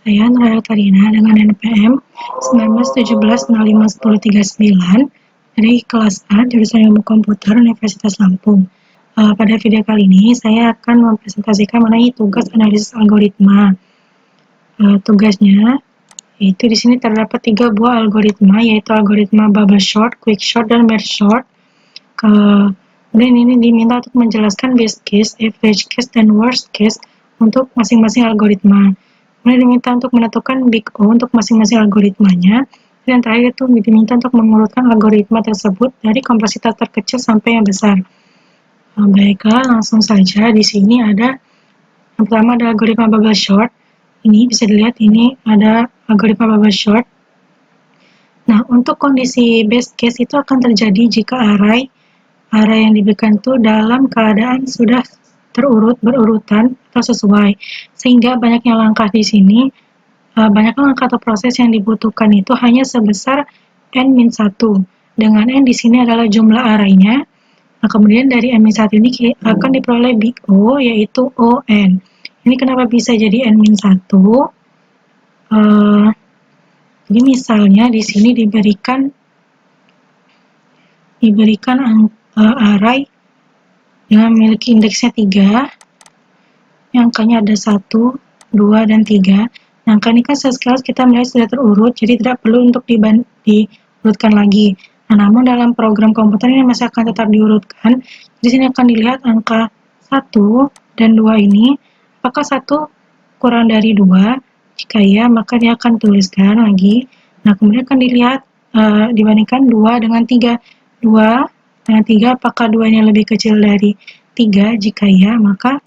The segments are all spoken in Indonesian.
Saya Nurul Karina dengan NPM 1917051039 dari kelas A jurusan Ilmu Komputer Universitas Lampung. Pada video kali ini saya akan mempresentasikan mengenai tugas analisis algoritma. Tugasnya yaitu di sini terdapat 3 buah algoritma, yaitu algoritma bubble sort, quick sort, dan merge sort. Kemudian ini diminta untuk menjelaskan best case, average case, dan worst case untuk masing-masing algoritma. Kemudian diminta untuk menentukan big O untuk masing-masing algoritmanya. Dan terakhir itu diminta untuk mengurutkan algoritma tersebut dari kompleksitas terkecil sampai yang besar. Baiklah, langsung saja. Di sini ada yang pertama ada algoritma bubble sort. Ini bisa dilihat, ini ada algoritma bubble sort. Nah, untuk kondisi best case itu akan terjadi jika array yang diberikan itu dalam keadaan sudah berurutan atau sesuai, sehingga banyaknya langkah di sini, banyaknya langkah atau proses yang dibutuhkan itu hanya sebesar n-1, dengan n di sini adalah jumlah array-nya. Nah, kemudian dari n-1 ini akan diperoleh big O, yaitu ON. Ini kenapa bisa jadi n-1? Jadi misalnya di sini diberikan array dengan memiliki indeksnya 3, yang angkanya ada 1, 2, dan 3. Nah, angka ini kan sekilas kita melihat sudah terurut, jadi tidak perlu untuk diurutkan lagi. Nah, namun dalam program komputer ini masih akan tetap diurutkan. Di sini akan dilihat angka 1 dan 2 ini, apakah 1 kurang dari 2? Jika iya, maka dia akan tuliskan lagi. Nah, kemudian akan dilihat dibandingkan 2 dengan 3. 2 dengan 3, apakah 2-nya lebih kecil dari 3? Jika iya, maka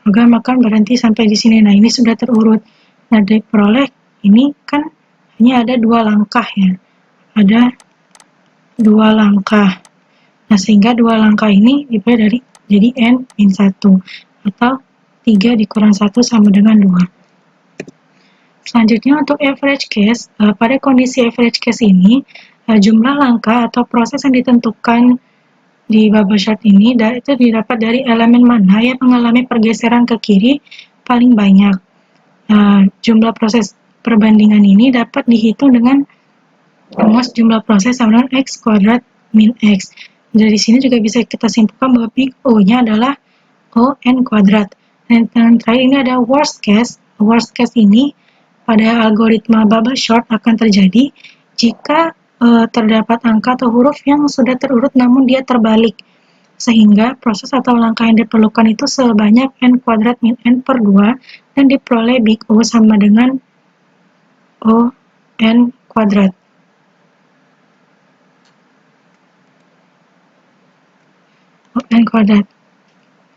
program akan berhenti sampai di sini. Nah, ini sudah terurut. Nah, diperoleh ini kan hanya ada 2 langkah ya. Ada 2 langkah. Nah, sehingga 2 langkah ini diperoleh dari jadi n-1 atau 3 dikurang 1 sama dengan 2. Selanjutnya untuk average case, pada kondisi average case ini, jumlah langkah atau proses yang ditentukan di bubble chart ini itu didapat dari elemen mana yang mengalami pergeseran ke kiri paling banyak. Jumlah proses perbandingan ini dapat dihitung dengan rumus jumlah proses sama dengan x kuadrat min x. Dari sini juga bisa kita simpulkan bahwa big O-nya adalah ON kuadrat. Dan terakhir ini ada worst case. Worst case ini pada algoritma bubble sort akan terjadi jika terdapat angka atau huruf yang sudah terurut namun dia terbalik, sehingga proses atau langkah yang diperlukan itu sebanyak n kuadrat min n per 2 dan diperoleh big O sama dengan ON kuadrat. ON kuadrat.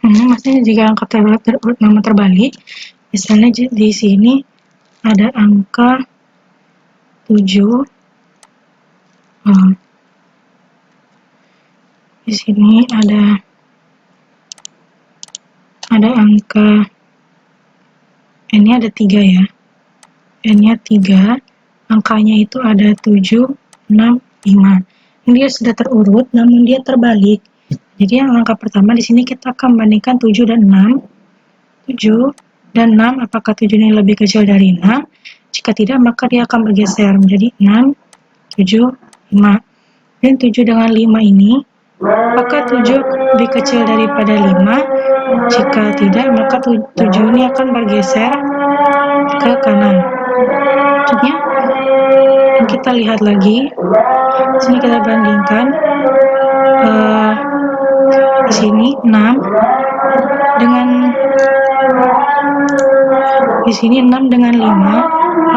Maksudnya jika angka terurut namun terbalik, misalnya di sini ada angka 7, di sini ada angka n-nya ada 3 ya. N-nya 3, angkanya itu ada 7, 6, 5. Ini dia sudah terurut namun dia terbalik. Jadi yang angka pertama di sini kita akan bandingkan 7 dan 6. 7 dan 6, apakah 7 ini lebih kecil dari 6? Jika tidak, maka dia akan bergeser menjadi 6, 7, 5. Dan 7 dengan 5 ini, apakah 7 lebih kecil daripada 5? Jika tidak, maka 7 ini akan bergeser ke kanan. Maksudnya, kita lihat lagi. Sini kita bandingkan. Di sini 6 dengan di sini 6 dengan 5.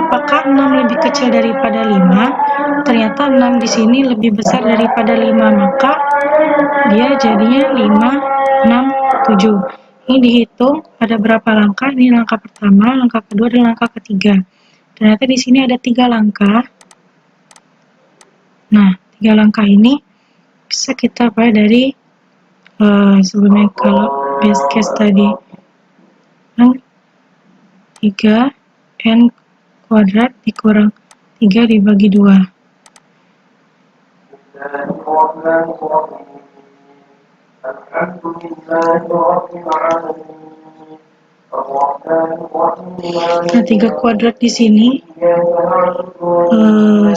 Apakah 6 lebih kecil daripada 5? Ternyata 6 di sini lebih besar daripada 5, maka dia jadinya 5, 6, 7. Ini dihitung ada berapa langkah? Ini langkah pertama, langkah kedua, dan langkah ketiga. Ternyata di sini ada 3 langkah. Nah, 3 langkah ini bisa kita pakai dari sebelumnya kalau base case tadi 3 n kuadrat dikurang 3 dibagi 2. Nah, 3 kuadrat di sini 9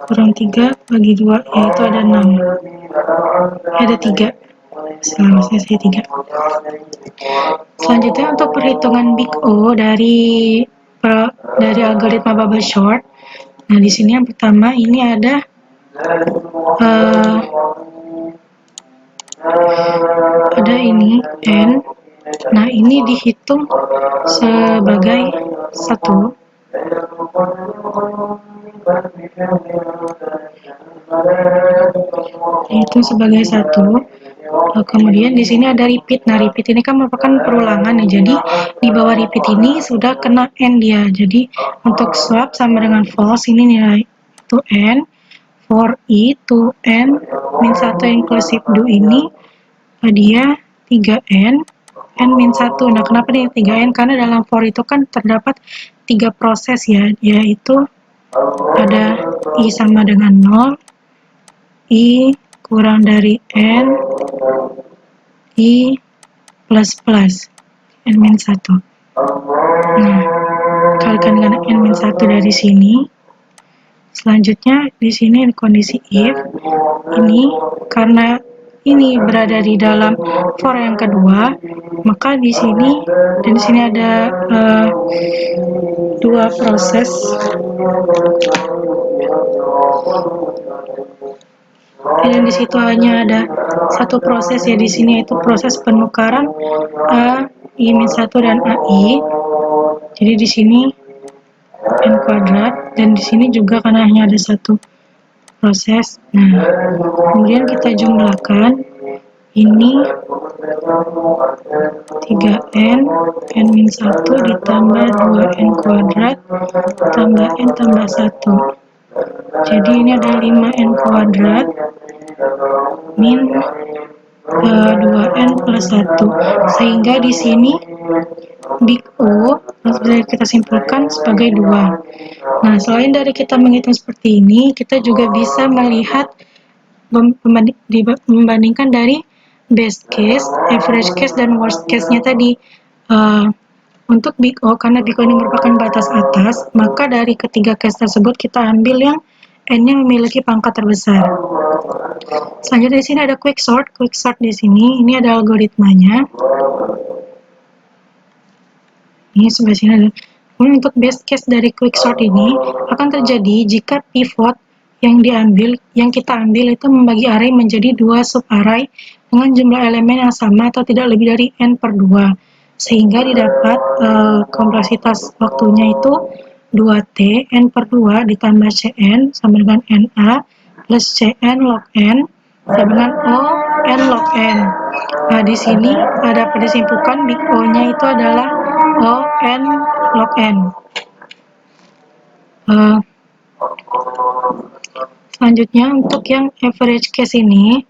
kurang 3 bagi 2 yaitu ada 6. Ada 3. Saya 3. Selanjutnya untuk perhitungan Big O dari algoritma bubble sort. Nah, di sini yang pertama ini ada ini N. Nah, ini dihitung sebagai 1. Itu sebagai 1. Kemudian di sini ada repeat. Nah, repeat ini kan merupakan perulangan ya. Jadi di bawah repeat ini sudah kena N dia. Jadi untuk swap sama dengan false ini nilai itu N. For I to N min 1 inclusive do ini dia 3N N min 1. Nah, kenapa nih 3N? Karena dalam for itu kan terdapat 3 proses ya, yaitu ada I sama dengan 0, I kurang dari N, I plus plus, N min 1. Nah, kalikan dengan N min 1 dari sini. Selanjutnya di sini kondisi if ini karena ini berada di dalam for yang kedua, maka di sini dan di sini ada 2 proses. Dan di situ hanya ada 1 proses ya di sini, yaitu proses penukaran A I min 1 dan AI. Jadi di sini N kuadrat dan di sini juga karena hanya ada 1 proses. Nah, kemudian kita jumlahkan ini 3N N min 1 ditambah 2N kuadrat tambah N tambah 1. Jadi ini ada 5N kuadrat min 2N plus 1. Sehingga di sini Big O bisa kita simpulkan sebagai 2. Nah, selain dari kita menghitung seperti ini, kita juga bisa melihat membandingkan dari best case, average case, dan worst case-nya tadi. Untuk Big O, karena Big O ini merupakan batas atas, maka dari ketiga case tersebut kita ambil yang N-nya memiliki pangkat terbesar. Selanjutnya di sini ada quick sort. Quick sort di sini, ini ada algoritmanya. Ini sebelah sini ada. Kemudian untuk best case dari quick sort ini akan terjadi jika pivot yang kita ambil itu membagi array menjadi 2 sub array dengan jumlah elemen yang sama atau tidak lebih dari n per 2, sehingga didapat kompleksitas waktunya itu 2t n per 2 ditambah cn sama dengan na plus cn log n sama dengan o n log n. Nah, di sini dapat disimpulkan Big O-nya itu adalah o n log n. Selanjutnya untuk yang average case ini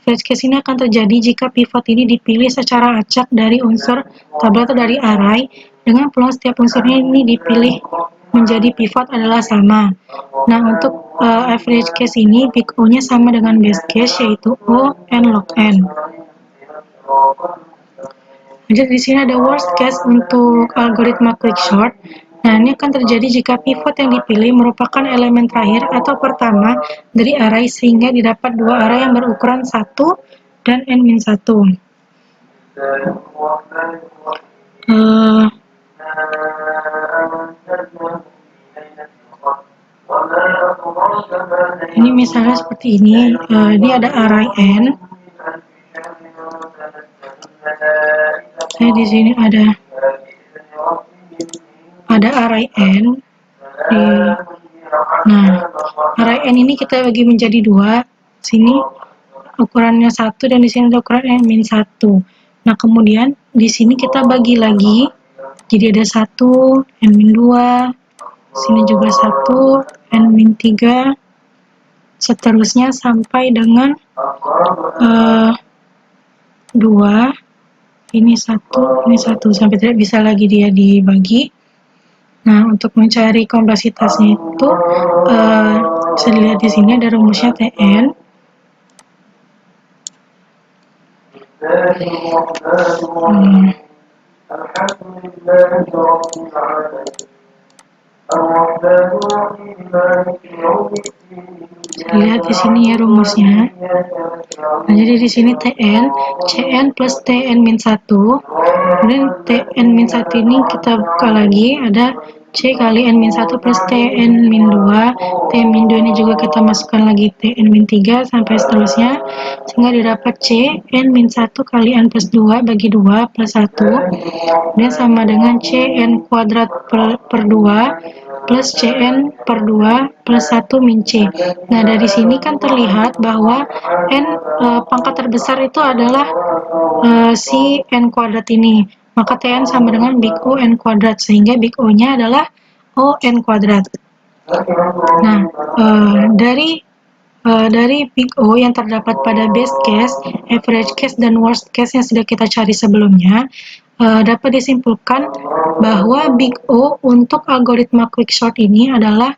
akan terjadi jika pivot ini dipilih secara acak dari unsur tabel atau dari array dengan peluang setiap unsurnya ini dipilih menjadi pivot adalah sama. Nah, untuk average case ini Big O-nya sama dengan best case yaitu O n log n. Jadi di sini ada worst case untuk algoritma quicksort. Nah, ini akan terjadi jika pivot yang dipilih merupakan elemen terakhir atau pertama dari array sehingga didapat 2 array yang berukuran 1 dan n-1. Ini misalnya seperti ini. Ini ada array n. Di sini ada array n. Nah, array n ini kita bagi menjadi 2. Sini ukurannya 1 dan di sini ada ukuran n-1. Nah, kemudian di sini kita bagi lagi. Jadi ada 1, n-2, sini juga 1, n-3, seterusnya sampai dengan 2, ini 1, ini 1, sampai tidak bisa lagi dia dibagi. Nah, untuk mencari kompleksitasnya itu bisa dilihat di sini ada rumusnya Tn. Hmm. Lihat di sini ya rumusnya. Nah, jadi di sini Tn, Cn plus Tn min 1, kemudian Tn min 1 ini kita buka lagi, ada C kali N min 1 plus Tn min 2, Tn min 2 ini juga kita masukkan lagi Tn min 3 sampai seterusnya, sehingga didapat C N min 1 kali N plus 2 bagi 2 plus 1, kemudian sama dengan Cn kuadrat per 2 plus Cn per 2 plus 1 min C. Nah, dari sini kan terlihat bahwa N pangkat terbesar itu adalah si N kuadrat ini. Maka Tn sama dengan big O N kuadrat, sehingga big O-nya adalah O N kuadrat. Nah, dari big O yang terdapat pada best case, average case, dan worst case yang sudah kita cari sebelumnya, dapat disimpulkan bahwa big O untuk algoritma quicksort ini adalah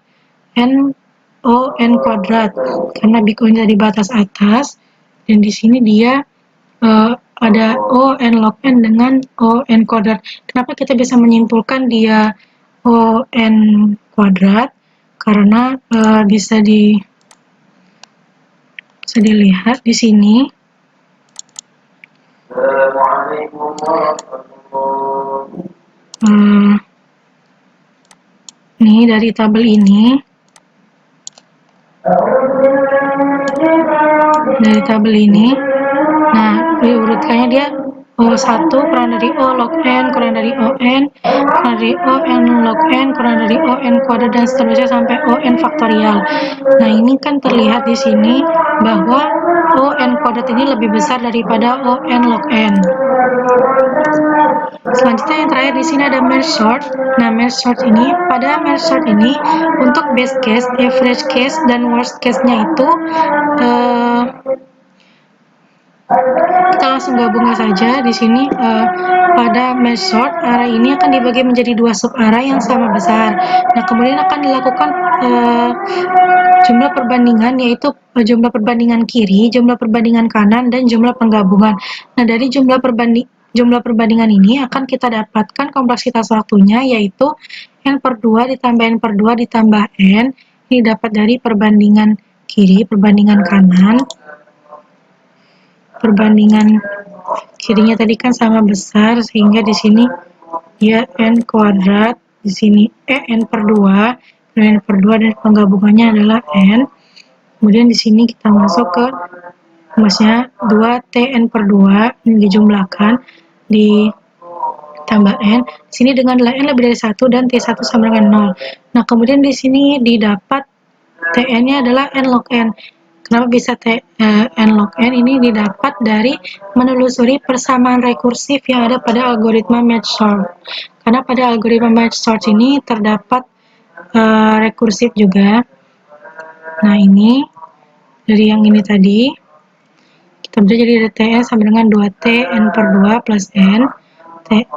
N O N kuadrat, karena big O-nya di batas atas, dan di sini dia ada O N log N dengan O N kuadrat. Kenapa kita bisa menyimpulkan dia O N kuadrat? Karena bisa dilihat di sini. Nih dari tabel ini. Nah, diurutkannya dia O1 kurang dari O log N, kurang dari ON, kurang dari ON log N, kurang dari ON kuadrat, dan seterusnya sampai ON faktorial. Nah, ini kan terlihat di sini bahwa ON kuadrat ini lebih besar daripada ON log N. Selanjutnya yang terakhir di sini ada merge sort. Nah, merge sort ini, pada merge sort ini untuk best case, average case, dan worst case-nya itu kita langsung gabungkan saja di sini. Pada merge sort, array ini akan dibagi menjadi dua sub array yang sama besar. Nah, kemudian akan dilakukan jumlah perbandingan, yaitu jumlah perbandingan kiri, jumlah perbandingan kanan, dan jumlah penggabungan. Nah, dari jumlah perbandingan ini akan kita dapatkan kompleksitas waktunya, yaitu N per 2 ditambah N per 2 ditambah N. Ini dapat dari perbandingan kiri, perbandingan kanan. Perbandingan kirinya tadi kan sama besar, sehingga di sini dia N kuadrat, di sini N per 2, N per 2, dan penggabungannya adalah N. Kemudian di sini kita masuk ke rumusnya 2Tn per 2, ini dijumlahkan, ditambah N. Di sini dengan nilai N lebih dari 1 dan T1 sama dengan 0. Nah, kemudian di sini didapat Tn-nya adalah N log N. Kenapa bisa N log N? Ini didapat dari menelusuri persamaan rekursif yang ada pada algoritma merge sort. Karena pada algoritma merge sort ini terdapat rekursif juga. Nah, ini dari yang ini tadi, kita bisa jadi ada Tn sama dengan 2T N per 2 plus N.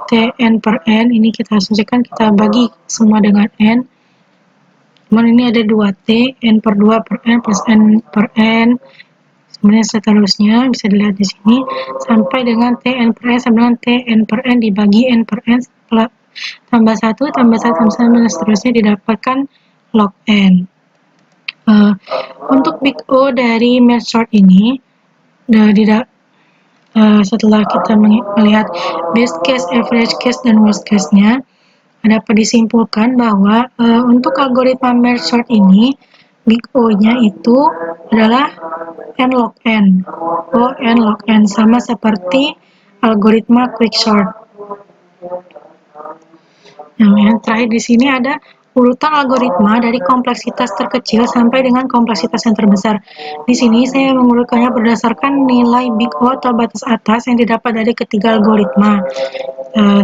Tn per N, ini kita asumsikan kita bagi semua dengan N. Cuman ini ada 2T, N per 2 per N plus N per N. Kemudian seterusnya bisa dilihat di sini sampai dengan Tn per N sama dengan Tn per N dibagi N per N tambah 1, tambah 1, tambah 1, dan seterusnya didapatkan log N. Untuk big O dari merge sort ini, setelah kita melihat best case, average case, dan worst case-nya, dapat disimpulkan bahwa untuk algoritma merge sort ini, big O-nya itu adalah N log N, O N log N, sama seperti algoritma quicksort. Nah, yang terakhir di sini ada urutan algoritma dari kompleksitas terkecil sampai dengan kompleksitas yang terbesar. Di sini saya mengurutkannya berdasarkan nilai big O atau batas atas yang didapat dari ketiga algoritma.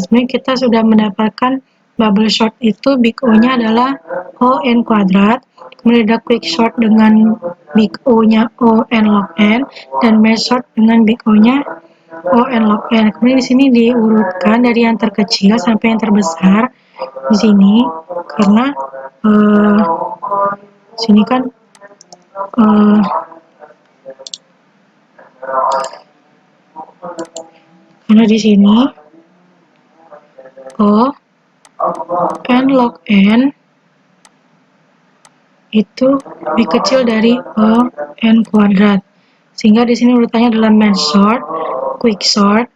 Sebenarnya kita sudah mendapatkan bubble sort itu big O-nya adalah O N kuadrat, kemudian ada quick sort dengan big O-nya O N log N, dan merge sort dengan big O-nya O N log N. Kemudian di sini diurutkan dari yang terkecil sampai yang terbesar di sini, karena sini kan Karena di sini O n log n itu lebih kecil dari O n kuadrat. Sehingga di sini urutannya adalah merge sort, quick sort.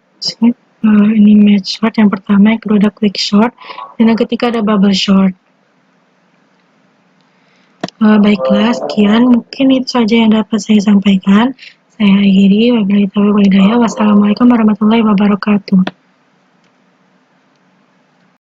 Ini merge sort yang pertama, yang kedua ada quick sort, dan yang ketiga ada bubble sort. Baiklah, sekian mungkin itu saja yang dapat saya sampaikan. Saya akhiri. Wabillahi taufiq wal hidayah. Wassalamualaikum warahmatullahi wabarakatuh.